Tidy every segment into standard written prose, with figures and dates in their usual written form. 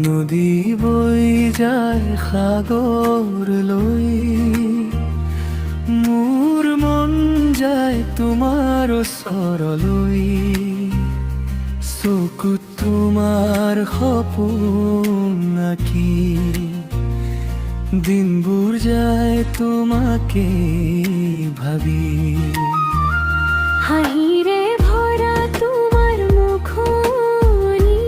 নদী বৈ যায় সাগৰ লৈ, মোৰ মন যায় তোমাৰ ওচৰলৈ। চকুত তোমাৰ সপোন আঁকি দিনবোৰ যায় তোমাকে ভাবি। হাঁহিৰে ভৰা তোমাৰ মুখনি,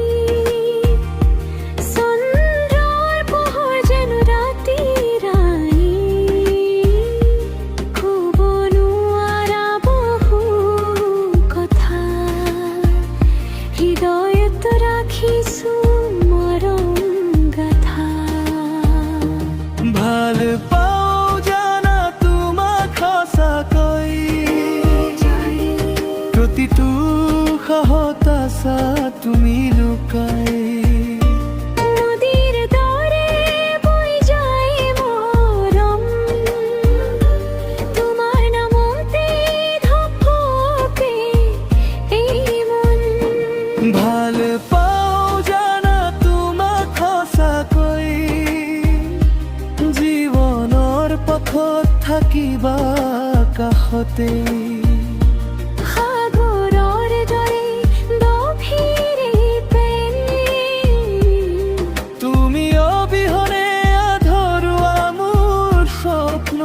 চন্দ্ৰৰ পোহৰ যেন ৰাতি ৰাণী, ক'ব নোৱাৰা বহু কথা হৃদয়ত ৰাখিছো মৰম গাথা। ভাল পাওঁ জানা তোমাক সঁচাকৈ, প্ৰতিটো সাহত আছা তুমি লুকাই। নদীৰ দৰে বৈ যায় মৰম, তোমাৰ নামতে ধপধপে এই মন। ভাল পাওঁ জানা তোমাক সঁচাকৈ, জীৱনৰ পথত থাকিবা কাষতে। সাগৰৰ দৰে গভীৰ প্ৰেম, তুমি অবিহনে আধৰুৱা মোৰ স্বপ্ন।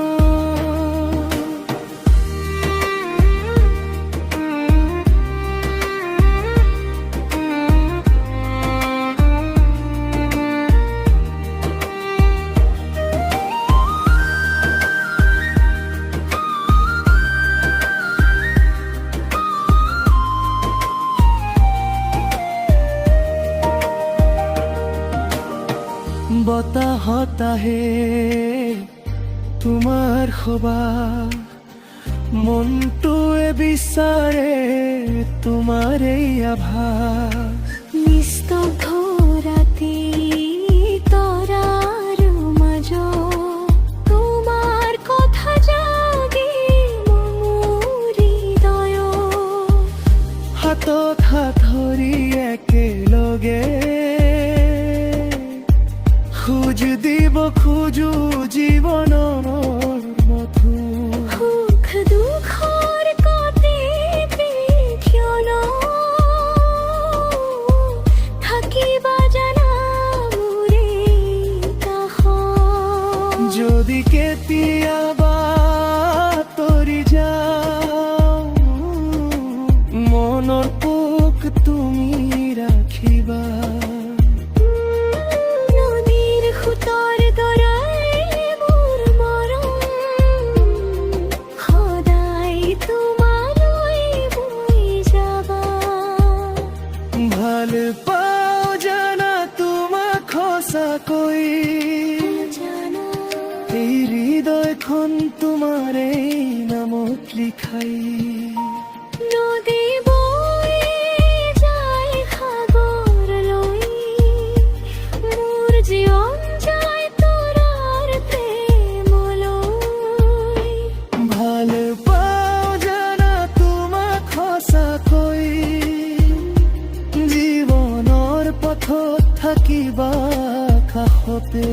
বতাহত আহে তোমাৰ সবাস, মনটোৱে বিচাৰে তোমাৰ এই আভাস। নিস্তব্ধ ৰাতি তৰাৰ মাজত তোমাৰ কথা জাগে মোৰ হৃদয়ত। হাতত হাত ধৰি একেলগে খোজ দিব খোজো জীৱনৰ মধু। সুখ দুখৰ কতে ক্ষণ থাকিবা জানা মোৰে কাষত। যদি কেতিয়াবা তৰি যাওঁ, মনৰ পোক তুমি ৰাখিবা। নদীৰ সোঁতৰ দৰাই মোৰ মৰম, সদায় তোমালৈ বৈ যাবা। ভাল পাওঁ জানা তোমাক সঁচাকৈ, জানা এই হৃদয়খন তোমাৰ এই নামত লিখাই। নদী বৈ যায় সাগৰলৈ, মোৰ জীৱন যায় তৰাৰ প্ৰেমলৈ। ভাল পাওঁ জানা তোমাক সঁচাকৈ, জীৱনৰ পথত থাকিবা কাষতে।